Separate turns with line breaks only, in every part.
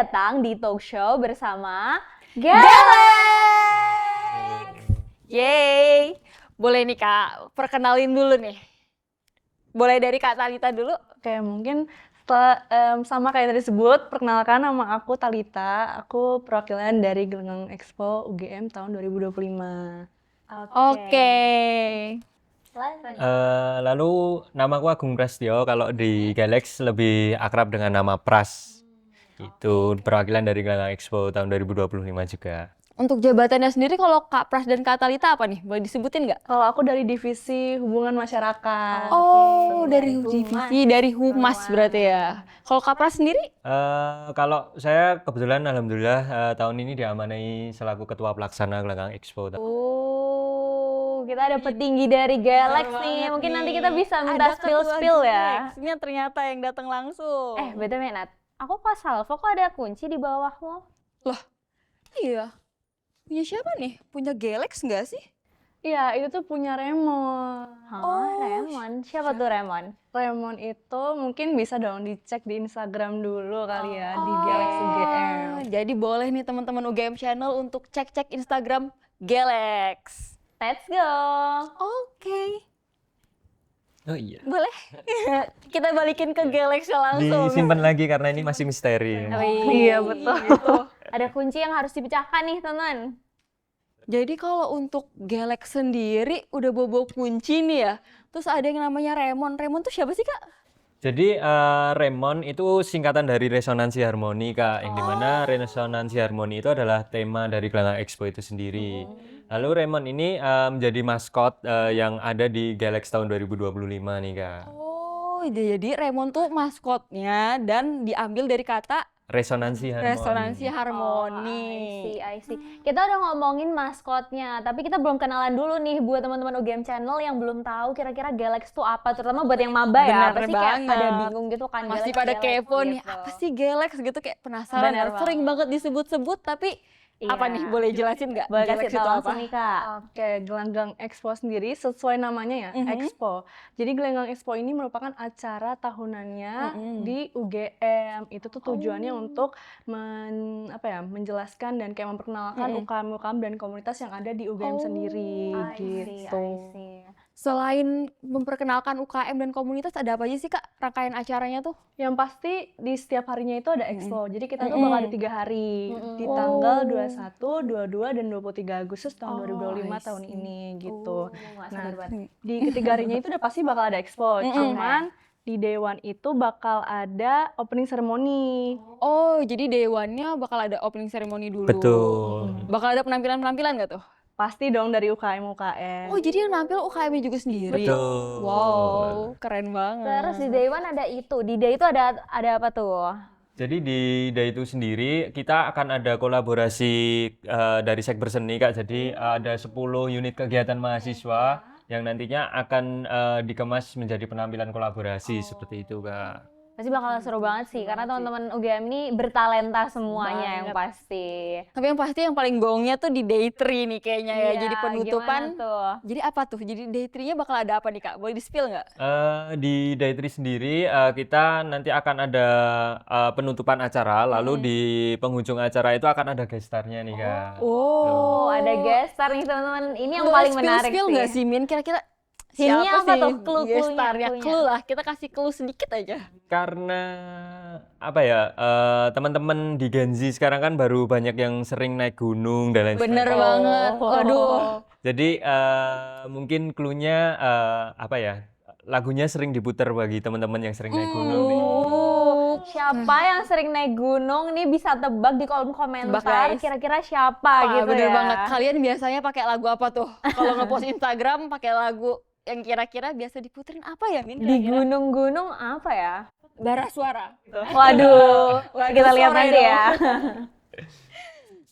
datang di talk show bersama Galax.
Yeay, boleh nih Kak, perkenalin dulu nih. Boleh dari Kak Talita dulu?
Oke, mungkin sama kayak tadi disebut, perkenalkan nama aku Talita, aku perwakilan dari Gelanggang Expo UGM tahun 2025.
Oke.
Lalu namaku Agung Prasetyo, kalau di Galax lebih akrab dengan nama Pras. Itu perwakilan dari Gelanggang Expo tahun 2025 juga.
Untuk jabatannya sendiri kalau Kak Pras dan Kak Talita apa nih? Boleh disebutin nggak?
Kalau aku dari divisi hubungan masyarakat.
Oh, dari
Humas.
divisi, dari Humas berarti ya. Kalau Kak Pras sendiri?
Kalau saya kebetulan alhamdulillah tahun ini diamanai selaku ketua pelaksana Gelanggang Expo.
Oh, kita ada petinggi dari Galax nih. Mungkin nanti kita bisa minta spill-spill ya.
Ini ternyata yang datang langsung.
BTW Nat, aku pas Salvo kok ada kunci di bawahmu?
Iya. Punya siapa nih? Punya Galax nggak sih?
Iya, itu tuh punya Remon.
Remon. Siapa tuh Remon?
Remon itu mungkin bisa dong dicek di Instagram dulu kali ya, di Galax UGM.
Jadi boleh nih teman-teman UGM Channel untuk cek-cek Instagram Galax.
Let's go.
Oke.
Oh iya.
Boleh. Kita balikin ke Galax langsung.
Disimpan lagi karena ini masih misteri.
Iya, betul.
Ada kunci yang harus dipecahkan nih, teman.
Jadi kalau untuk Galax sendiri udah bobo kunci nih ya. Terus ada yang namanya Remon. Remon tuh siapa sih Kak?
Jadi Remon itu singkatan dari resonansi harmoni Kak, yang dimana resonansi harmoni itu adalah tema dari Gelanggang Expo itu sendiri. Lalu Remon ini menjadi maskot yang ada di Galax tahun 2025 nih Kak.
Oh, jadi Remon tuh maskotnya dan diambil dari kata
Resonansi harmoni.
resonansi harmoni.
I see. Kita udah ngomongin maskotnya, tapi kita belum kenalan dulu nih buat teman-teman UGM Channel yang belum tahu kira-kira Galax tuh apa, terutama buat yang maba ya.
Bener
Pasti kayak
banget.
pada bingung gitu kan.
Masih
Galax,
pada
Galax
kepo nih,
gitu.
apa sih Galax gitu, kayak penasaran.
Bener
Sering banget disebut-sebut, tapi apa
Iya.
nih, boleh jelasin nggak?
Boleh
Galax
kasih
itu
tahu
apa?
langsung nih Kak.
Oke, Gelanggang Expo sendiri sesuai namanya ya, Expo. Jadi Gelanggang Expo ini merupakan acara tahunannya di UGM. Itu tuh tujuannya untuk menjelaskan dan kayak memperkenalkan UKM-UKM dan komunitas yang ada di UGM sendiri gitu.
I see.
Selain memperkenalkan UKM dan komunitas, ada apa aja sih Kak rangkaian acaranya tuh?
Yang pasti di setiap harinya itu ada expo. Jadi kita tuh bakal ada 3 hari di tanggal 21, 22, dan 23 Agustus tahun 2025 tahun ini gitu. Nah, di ketiga harinya itu udah pasti bakal ada expo. Cuman di Dewan itu bakal ada opening ceremony.
Oh, jadi dewannya bakal ada opening ceremony dulu.
Betul.
Bakal ada penampilan-penampilan nggak tuh?
Pasti dong dari UKM-UKM.
Oh, jadi yang nampil UKM-nya juga sendiri?
Betul.
Wow, keren banget.
Terus di Day One ada itu. Di Day itu ada apa tuh?
Jadi di DAI itu sendiri kita akan ada kolaborasi dari Sekber Seni Kak. Jadi ada 10 unit kegiatan mahasiswa yang nantinya akan dikemas menjadi penampilan kolaborasi seperti itu Kak.
Pasti bakal seru banget sih, karena teman-teman UGM ini bertalenta semuanya yang
Banget.
pasti.
Tapi yang pasti yang paling gongnya tuh di day 3 nih kayaknya ya.
Iya,
Jadi penutupan.
gimana tuh?
Jadi apa tuh? Jadi day 3-nya bakal ada apa nih Kak? Boleh di-spill nggak?
Di Daitri sendiri kita nanti akan ada penutupan acara, lalu di penghujung acara itu akan ada gestarnya nih Kak.
Oh, ada guest star nih teman-teman. Ini yang
Boleh
paling menarik
spill
sih.
nggak sih Min? Kira-kira
Hint-nya
siapa
apa
sih
tuh? Clue-cluenya,
gestarnya?
clue-nya.
Clue lah, kita kasih clue sedikit aja.
Karena apa ya, teman-teman di Gen Z sekarang kan baru banyak yang sering naik gunung dan lain
Bener
sebagainya.
banget. Waduh.
Jadi mungkin clue-nya apa ya, lagunya sering diputar bagi teman-teman yang sering naik gunung nih.
Siapa yang sering naik gunung nih bisa tebak di kolom
Tebak,
komentar
guys.
kira-kira siapa gitu
Bener
ya.
banget. Kalian biasanya pakai lagu apa tuh? Kalau ngepost Instagram pakai lagu yang kira-kira biasa diputerin apa ya Min?
Di
Kira-kira?
gunung-gunung apa ya?
Bara suara.
Waduh,
Waduh,
kita lihat
sore
nanti
dong.
ya.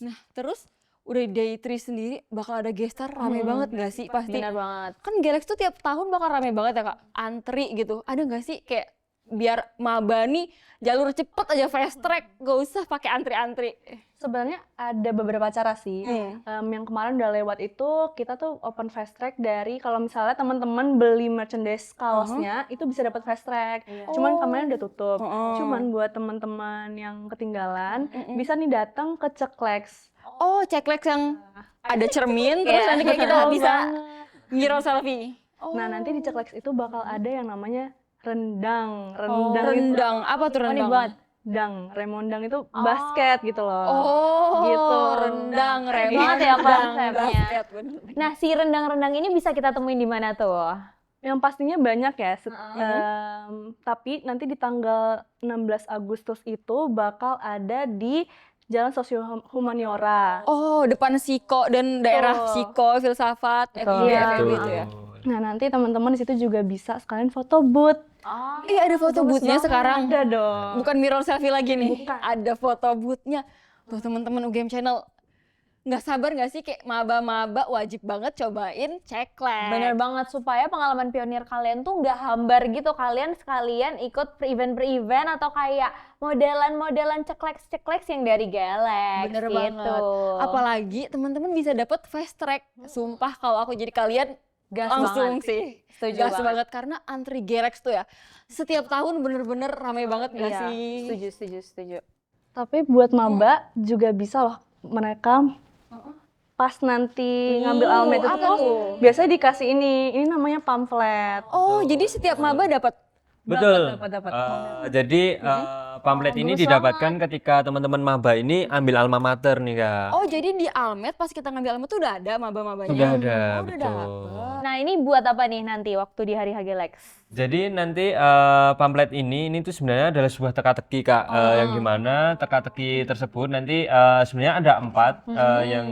Nah, terus udah di day 3 sendiri bakal ada gestar rame banget gak sih pasti?
Benar banget.
Kan Galax tuh tiap tahun bakal rame banget ya Kak, antri gitu. Ada gak sih kayak biar maba nih jalur cepet aja fast track, gak usah pakai antri-antri.
Sebenarnya ada beberapa cara sih. Yang kemarin udah lewat itu kita tuh open fast track dari kalau misalnya teman-teman beli merchandise kaosnya itu bisa dapat fast track. Cuman kemarin udah tutup. Cuman buat teman-teman yang ketinggalan bisa nih datang ke Ceklex.
Oh, Ceklex yang ada cermin, terus nanti kayak kita bisa mirror selfie.
Nah, nanti di Ceklex itu bakal ada yang namanya rendang.
Rendang, apa tuh rendang?
Remondang itu basket gitu loh.
Oh,
gitu.
rendang,
Banget ya konsepnya.
basket, bener.
Nah, si rendang-rendang ini bisa kita temuin di mana tuh?
Yang pastinya banyak ya, tapi nanti di tanggal 16 Agustus itu bakal ada di Jalan Sosio Humaniora.
Oh, depan Siko dan daerah
Betul.
Siko, filsafat,
Betul.
FIB,
Iya.
FIB itu ya.
Nah, nanti teman-teman di situ juga bisa sekalian foto booth.
Oh,
Iya, ada foto booth-nya sekarang.
Ada dong.
Bukan mirror selfie lagi nih.
Bukan.
Ada foto booth-nya. Tuh teman-teman UGM Channel, nggak sabar nggak sih kayak maba-maba wajib banget cobain Ceklex.
bener banget, supaya pengalaman pionir kalian tuh nggak hambar gitu. Kalian sekalian ikut per event atau kayak modelan cekleks yang dari Galax
Bener
gitu.
banget. Apalagi teman-teman bisa dapat fast track. Sumpah kalau aku jadi kalian
Gas
langsung
banget.
sih.
Setuju
Gas banget karena antri Galax tuh ya. Setiap tahun bener-bener ramai banget nggak
Iya,
sih?
setuju.
Tapi buat maba juga bisa loh mereka pas nanti ngambil almet itu
apa
tuh
tuh?
biasanya dikasih ini namanya pamflet.
Oh, jadi setiap maba dapat.
Betul.
Dapat.
Jadi pamflet ini
bagus
didapatkan ketika teman-teman maba ini ambil alma mater nih Kak.
Oh, jadi di Almet pas kita ngambil Almet tuh udah ada maba-mabanya.
Sudah ada,
Oh, udah
betul.
dapet.
Nah, ini buat apa nih nanti waktu di hari Galax?
Jadi nanti pamflet ini tuh sebenarnya adalah sebuah teka-teki Kak, yang dimana teka-teki tersebut nanti sebenarnya ada 4 yang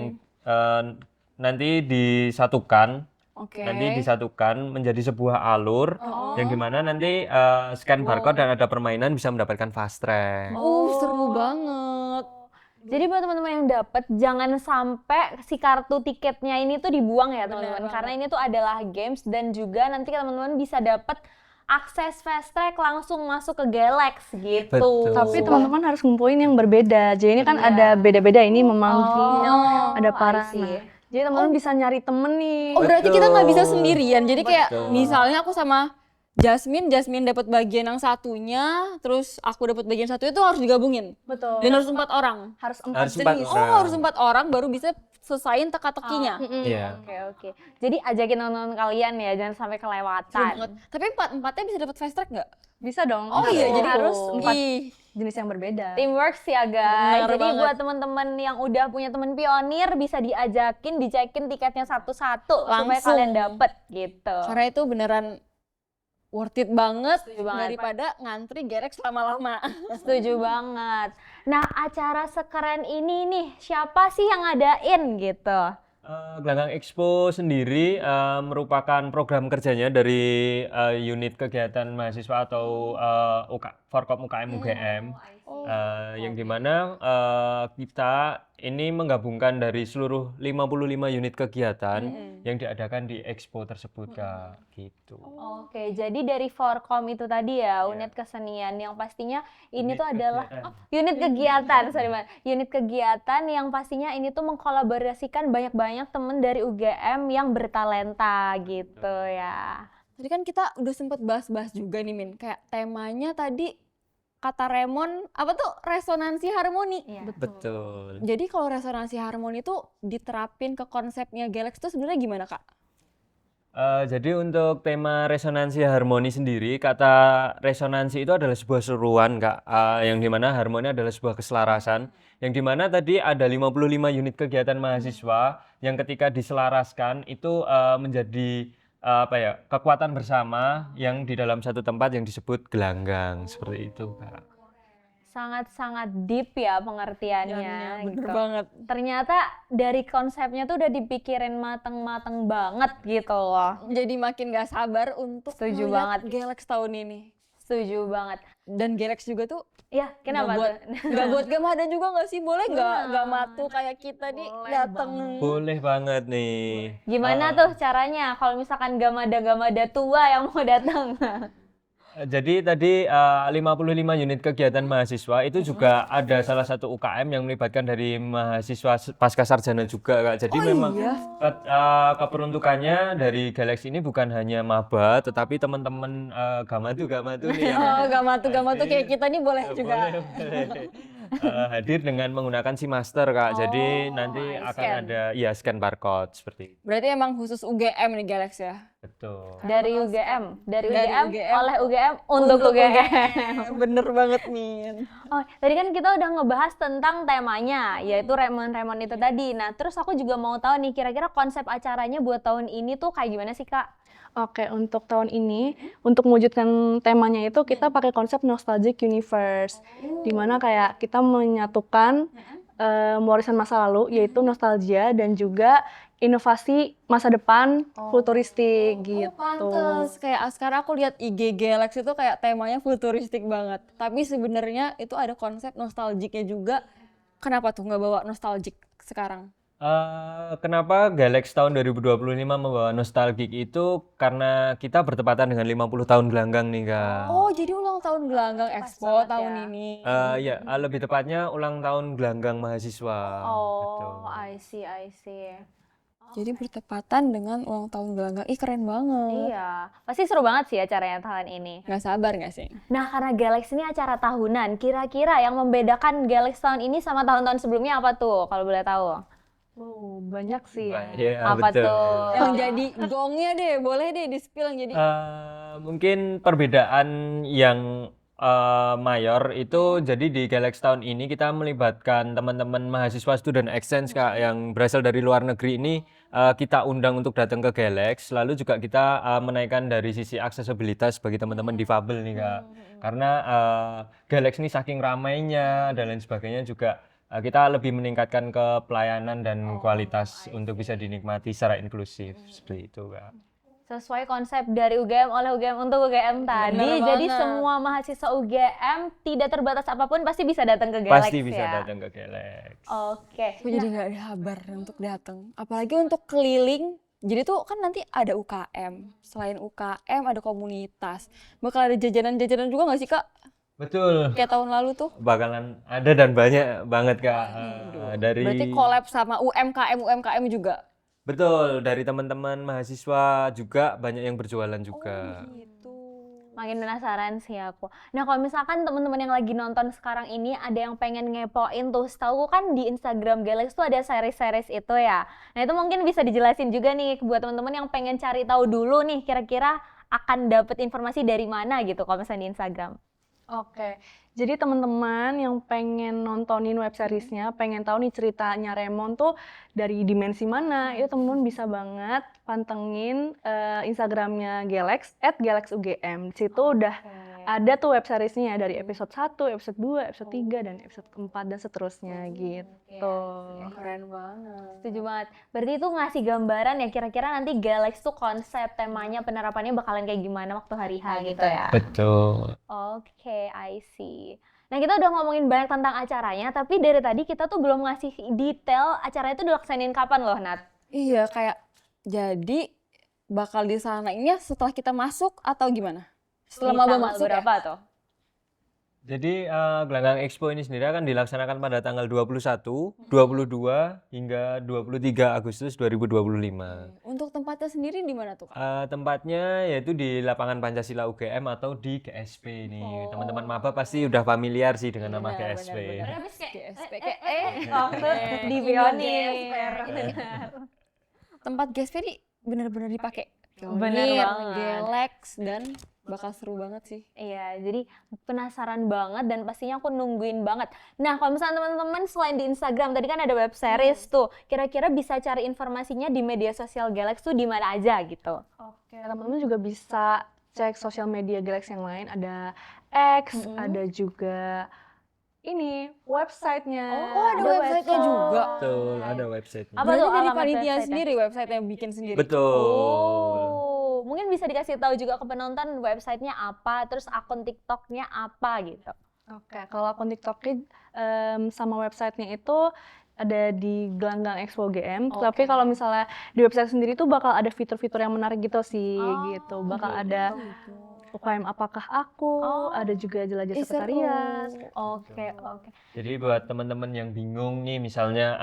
nanti disatukan.
Oke.
Nanti disatukan menjadi sebuah alur yang dimana nanti scan barcode dan ada permainan bisa mendapatkan fast track.
Seru banget.
Jadi buat teman-teman yang dapat, jangan sampai si kartu tiketnya ini tuh dibuang ya teman-teman, karena ini tuh adalah games dan juga nanti teman-teman bisa dapat akses fast track langsung masuk ke Galax gitu.
Betul.
Tapi teman-teman harus ngumpulin yang berbeda. Jadi ini kan ada beda-beda, ini memanggil, ada para. Nah, jadi teman-teman bisa nyari temen nih.
Oh, berarti kita nggak bisa sendirian. Jadi kayak
Betul.
misalnya aku sama Jasmine dapat bagian yang satunya, terus aku dapat bagian satunya itu harus digabungin.
Betul.
Dan harus 4 orang.
Harus
Harus
4
4
jenis.
orang.
Oh, harus 4 orang baru bisa selesaiin teka-tekinya.
Iya.
Oke. Jadi ajakin teman-teman kalian ya, jangan sampai
Seru
kelewatan.
banget. Tapi 4-4-nya bisa dapat fast track nggak?
Bisa dong.
Oh iya, jadi
harus
harus
4
Ih,
jenis yang berbeda.
Teamwork sih ya guys.
Bener
Jadi
banget.
buat teman-teman yang udah punya teman pionir bisa diajakin, dicekin tiketnya satu-satu supaya
Langsung.
kalian dapet gitu.
karena itu beneran worth it banget,
banget.
daripada ngantri Galax lama-lama.
Setuju banget. Nah, acara sekeren ini nih, siapa sih yang ngadain gitu?
Gelanggang Expo sendiri merupakan program kerjanya dari unit kegiatan mahasiswa atau Forkop UKM UGM, yang dimana kita ini menggabungkan dari seluruh 55 unit kegiatan yang diadakan di Expo tersebut Kak, gitu.
Oke, jadi dari Forkom itu tadi ya, unit kesenian yang pastinya ini
Unit
tuh adalah
kegiatan.
unit kegiatan, sorry Mbak. Unit kegiatan yang pastinya ini tuh mengkolaborasikan banyak-banyak temen dari UGM yang bertalenta gitu ya.
Tadi kan kita udah sempet bahas-bahas juga nih Min, kayak temanya tadi kata Remon, apa tuh? Resonansi harmoni.
Iya.
Betul.
Jadi kalau resonansi harmoni itu diterapin ke konsepnya Galax itu sebenarnya gimana Kak?
Jadi untuk tema resonansi harmoni sendiri, kata resonansi itu adalah sebuah seruan Kak, yang dimana harmoni adalah sebuah keselarasan, yang dimana tadi ada 55 unit kegiatan mahasiswa yang ketika diselaraskan itu menjadi kekuatan bersama yang di dalam satu tempat yang disebut gelanggang, seperti itu Kak.
Sangat-sangat deep ya pengertiannya
Bener
gitu.
banget.
Ternyata dari konsepnya tuh udah dipikirin mateng-mateng banget gitu loh.
Jadi makin gak sabar untuk
Setuju
ngeliat
banget.
Galax tahun ini.
Setuju banget.
Dan Galax juga tuh
Ya, kenapa
buat
tuh?
gak buat Gamada juga gak sih? Boleh gak matu kayak kita nih dateng.
Boleh banget nih.
Gimana tuh caranya kalau misalkan gamada-gamada tua yang mau datang?
Jadi tadi 55 unit kegiatan mahasiswa itu juga ada salah satu UKM yang melibatkan dari mahasiswa pasca sarjana juga Kak. Jadi memang keperuntukannya dari Galaxy ini bukan hanya maba tetapi teman-teman gamatu nih yang
Oh, gamatu kayak kita nih boleh juga.
boleh. Hadir dengan menggunakan si master Kak. Jadi nanti akan
scan.
ada scan barcode seperti itu.
Berarti emang khusus UGM nih Galaxy ya?
Betul.
Dari UGM,
Dari
UGM,
UGM,
oleh UGM untuk UGM.
Bener banget nih.
Oh, tadi kan kita udah ngebahas tentang temanya, yaitu Remon itu tadi. Nah, terus aku juga mau tahu nih, kira-kira konsep acaranya buat tahun ini tuh kayak gimana sih, Kak?
Oke, untuk tahun ini, untuk mewujudkan temanya itu kita pakai konsep Nostalgic Universe, di mana kayak kita menyatukan warisan masa lalu, yaitu nostalgia dan juga inovasi masa depan futuristik gitu.
Pantes, kayak sekarang aku lihat IG Galaxy itu kayak temanya futuristik banget. Tapi sebenarnya itu ada konsep nostalgiknya juga. Kenapa tuh nggak bawa nostalgic sekarang?
Kenapa Galaxy tahun 2025 membawa nostalgik itu karena kita bertepatan dengan 50 tahun gelanggang nih Kak.
Oh, jadi ulang tahun gelanggang Expo
banget
tahun
ya.
ini.
Ya, lebih tepatnya ulang tahun gelanggang mahasiswa.
Oh,
Betul.
I see.
Jadi bertepatan dengan ulang tahun gelanggang. Ih, keren banget.
Iya, pasti seru banget sih acaranya tahun ini.
Nggak sabar nggak sih?
Nah, karena Galaxy ini acara tahunan, kira-kira yang membedakan Galaxy tahun ini sama tahun-tahun sebelumnya apa tuh, kalau boleh tahu?
Oh, banyak sih.
Iya,
Apa
betul.
tuh?
Yang jadi gongnya deh, boleh deh di-spill yang jadi.
Mungkin perbedaan yang mayor itu jadi di Galaxy tahun ini kita melibatkan teman-teman mahasiswa student exchange Kak yang berasal dari luar negeri ini kita undang untuk datang ke Galaxy, lalu juga kita menaikkan dari sisi aksesibilitas bagi teman-teman difabel nih Kak. Karena Galaxy ini saking ramainya dan lain sebagainya juga kita lebih meningkatkan ke pelayanan dan kualitas untuk bisa dinikmati secara inklusif seperti itu Kak.
Sesuai konsep dari UGM oleh UGM untuk UGM tadi.
Bener
Jadi
banget.
semua mahasiswa UGM tidak terbatas apapun pasti bisa datang ke Galaxy
Pasti bisa
ya.
datang ke Galaxy.
Oke.
Aku jadi nggak sabar untuk datang. Apalagi untuk keliling. Jadi tuh kan nanti ada UKM. Selain UKM ada komunitas. Bakal ada jajanan-jajanan juga nggak sih Kak?
Betul.
Kayak tahun lalu tuh.
Bakalan ada dan banyak banget Kak. Dari
Berarti collab sama UMKM juga.
Betul, dari teman-teman mahasiswa juga banyak yang berjualan juga.
Gitu.
Makin penasaran sih aku. Nah, kalau misalkan teman-teman yang lagi nonton sekarang ini ada yang pengen ngepoin tuh, setahu kan di Instagram Galaxy tuh ada series-series itu ya. Nah, itu mungkin bisa dijelasin juga nih buat teman-teman yang pengen cari tahu dulu nih kira-kira akan dapet informasi dari mana gitu kalau misalnya di Instagram.
Oke, jadi teman-teman yang pengen nontonin web seriesnya, pengen tahu nih ceritanya Remon tuh dari dimensi mana, itu teman-teman bisa banget pantengin Instagramnya Galaxy @galaxyugm. Di situ udah ada tuh web seriesnya dari episode 1, episode 2, episode 3, dan episode keempat dan seterusnya gitu.
Keren banget.
Setuju banget. Berarti itu ngasih gambaran ya kira-kira nanti Galaxy tuh konsep, temanya, penerapannya bakalan kayak gimana waktu hari H gitu ya.
Betul.
Oke, I see. Nah, kita udah ngomongin banyak tentang acaranya, tapi dari tadi kita tuh belum ngasih detail acaranya itu dilaksanain kapan loh, Nat?
Iya, kayak jadi bakal disanainnya setelah kita masuk atau gimana? Setelah
Di
maba
tanggal
masuk ya?
berapa tuh?
Jadi Gelanggang Expo ini sendiri akan dilaksanakan pada tanggal 21, 22 hingga 23 Agustus 2025.
Untuk tempatnya sendiri di mana tuh Kak?
Tempatnya yaitu di lapangan Pancasila UGM atau di GSP nih. Teman-teman maba pasti udah familiar sih dengan nama GSP.
GSP
Di Pionir.
Tempat GSP ini benar-benar dipakai.
Bener banget.
Galaxy dan bakal seru banget sih.
Iya, jadi penasaran banget dan pastinya aku nungguin banget. Nah, kalau misalnya teman-teman selain di Instagram, tadi kan ada web series tuh, kira-kira bisa cari informasinya di media sosial Galaxy tuh di mana aja gitu?
Oke, teman-teman juga bisa cek sosial media Galaxy yang lain, ada X, ada juga ini websitenya.
Oh, ada websitenya juga.
Betul, ada website.
Apa
Berarti
tuh
dari
alamat
panitia
website-nya?
sendiri website yang bikin sendiri.
Betul.
Oh, mungkin bisa dikasih tahu juga ke penonton websitenya apa, terus akun TikToknya apa gitu.
Oke, kalau akun TikToknya sama websitenya itu ada di Gelanggang Expo GM. Tapi kalau misalnya di website sendiri tuh bakal ada fitur-fitur yang menarik gitu sih, gitu. Bakal ada UKM apakah aku, ada juga jelajah
Ih, seru.
sekretariat.
Oke.
Jadi buat teman-teman yang bingung nih, misalnya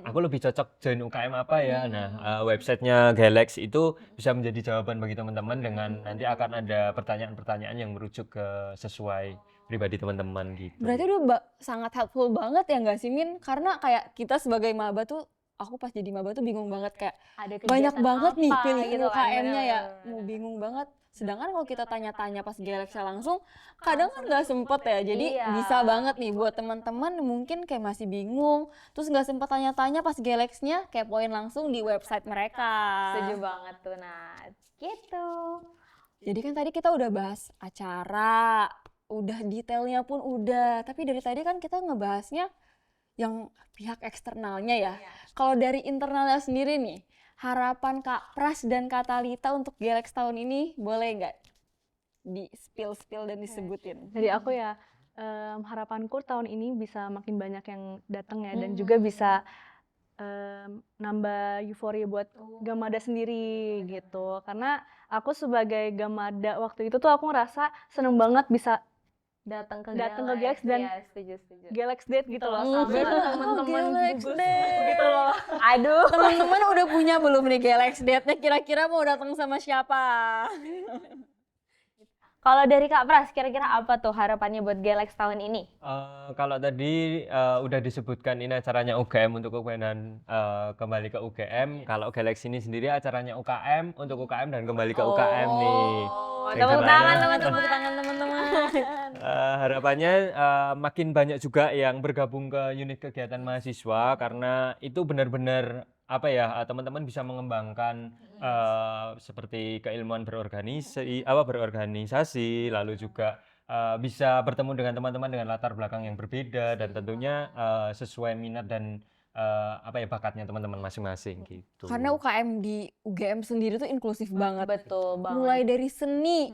aku lebih cocok join UKM apa ya? Nah, websitenya Galax itu bisa menjadi jawaban bagi teman-teman dengan nanti akan ada pertanyaan-pertanyaan yang merujuk ke sesuai pribadi teman-teman gitu.
Berarti udah sangat helpful banget ya nggak sih Min? Karena kayak kita sebagai maba tuh, aku pas jadi maba tuh bingung banget kayak
Ada
banyak
kegiatan
banget nih
apa
pilihan
gitu kan,
UKM-nya ya,
bener-bener.
mau bingung banget. Sedangkan kalau kita tanya-tanya pas Galaxy langsung, kadang kan nggak sempet ya. Jadi
Iya.
bisa banget nih buat teman-teman mungkin kayak masih bingung, terus nggak sempet tanya-tanya pas Galaxy-nya, kepoin langsung di website mereka.
Setuju banget tuh, Nat. Gitu.
Jadi kan tadi kita udah bahas acara, udah detailnya pun udah. Tapi dari tadi kan kita ngebahasnya yang pihak eksternalnya ya. Kalau dari internalnya sendiri nih, harapan Kak Pras dan Kak Talita untuk Galax tahun ini boleh nggak di spill dan disebutin?
Dari aku ya, harapanku tahun ini bisa makin banyak yang datang ya, dan juga bisa nambah euforia buat Gamada sendiri gitu. Karena aku sebagai Gamada waktu itu tuh aku ngerasa seneng banget bisa
Datang ke
Galax dan
Iya, setuju.
Galax Date gitu loh sama
bener.
teman-teman
Galax
gugus
Date.
gitu loh.
Aduh.
Teman-teman udah punya belum nih Galax Date-nya, kira-kira mau datang sama siapa?
Kalau dari Kak Pras, kira-kira apa tuh harapannya buat Galax tahun ini?
Kalau tadi udah disebutkan ini acaranya UGM untuk UKM dan kembali ke UGM. Kalau Galaxy ini sendiri acaranya UKM untuk UKM dan kembali ke UKM nih. Yang
Tepuk
dimana,
tangan
Teman-teman.
harapannya makin banyak juga yang bergabung ke unit kegiatan mahasiswa karena itu benar-benar apa ya, teman-teman bisa mengembangkan seperti keilmuan berorganisasi, lalu juga bisa bertemu dengan teman-teman dengan latar belakang yang berbeda dan tentunya sesuai minat dan apa ya, bakatnya teman-teman masing-masing gitu.
Karena UKM di UGM sendiri tuh inklusif banget.
Betul banget.
Mulai dari seni,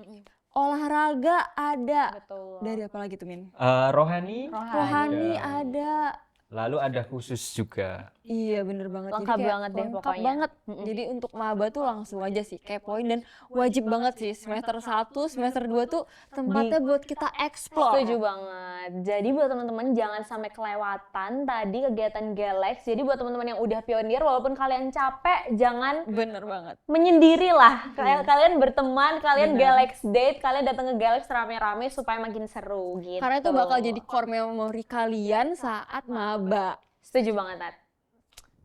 olahraga ada.
Betul.
Dari apa lagi tuh Min?
Rohani,
Rohani ada.
lalu ada khusus juga.
Iya bener banget.
Lengkap
kayak
banget deh
lengkap
pokoknya.
banget. Jadi untuk maba tuh langsung aja sih kepoin dan wajib banget sih semester 1, semester 2 tuh tempatnya buat kita explore.
Setuju banget. Jadi buat teman-teman jangan sampai kelewatan tadi kegiatan Galax. Jadi buat teman-teman yang udah pionir, walaupun kalian capek, jangan
Bener banget.
menyendiri lah. Kalian berteman, kalian
Bener.
Galax Date, kalian datang ke Galax rame-rame supaya makin seru gitu.
Karena itu bakal jadi core memory kalian saat maba.
Setuju banget, Nat.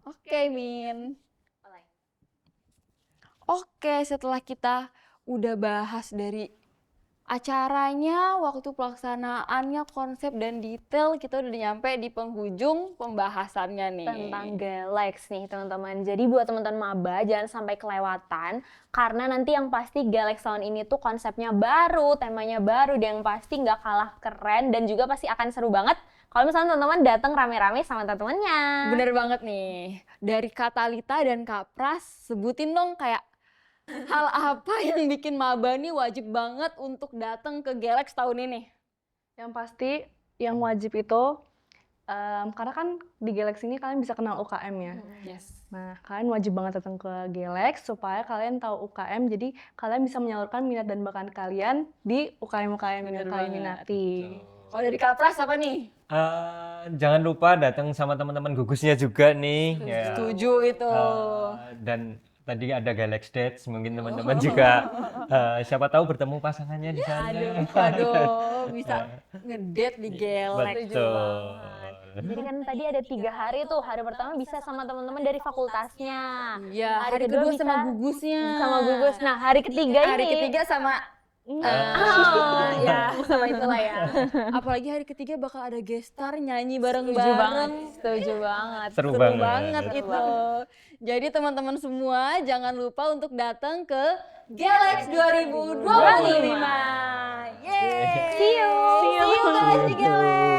Oke, Min. Oke, setelah kita udah bahas dari acaranya, waktu pelaksanaannya, konsep dan detail, kita udah nyampe di penghujung pembahasannya nih.
Tentang Galax nih teman-teman. Jadi buat teman-teman maba jangan sampai kelewatan karena nanti yang pasti Galax tahun ini tuh konsepnya baru, temanya baru dan yang pasti nggak kalah keren dan juga pasti akan seru banget kalau misalnya teman-teman datang rame-rame sama teman-temannya.
Bener banget nih. Dari Kak Talita dan Kak Pras, sebutin dong kayak hal apa yang bikin maba nih wajib banget untuk datang ke Galax tahun ini?
Yang pasti yang wajib itu karena kan di Galax ini kalian bisa kenal UKM ya.
Yes.
Nah, kalian wajib banget datang ke Galax supaya kalian tahu UKM, jadi kalian bisa menyalurkan minat dan bakat kalian di UKM-UKM yang
Bener
kalian
banget.
minati.
Kalau dari Kak Pras apa nih?
Jangan lupa datang sama teman-teman gugusnya juga nih. Ya.
Setuju itu.
Dan tadi ada Galax Dates, mungkin teman-teman juga siapa tahu bertemu pasangannya di sana.
Aduh, bisa ngedate di Galax.
Betul.
Jadi kan tadi ada 3 hari tuh. Hari pertama bisa sama teman-teman dari fakultasnya.
Iya, hari kedua sama gugusnya.
Sama gugus. Nah, hari ketiga
Hari
ini
ketiga sama ya sama itulah ya. Apalagi hari ketiga bakal ada gestar nyanyi bareng-bareng.
Setuju banget.
Seru
Seru
banget.
banget itu. Jadi teman-teman semua jangan lupa untuk datang ke Galax 2025. Yeay.
See you.
See you guys di Galax.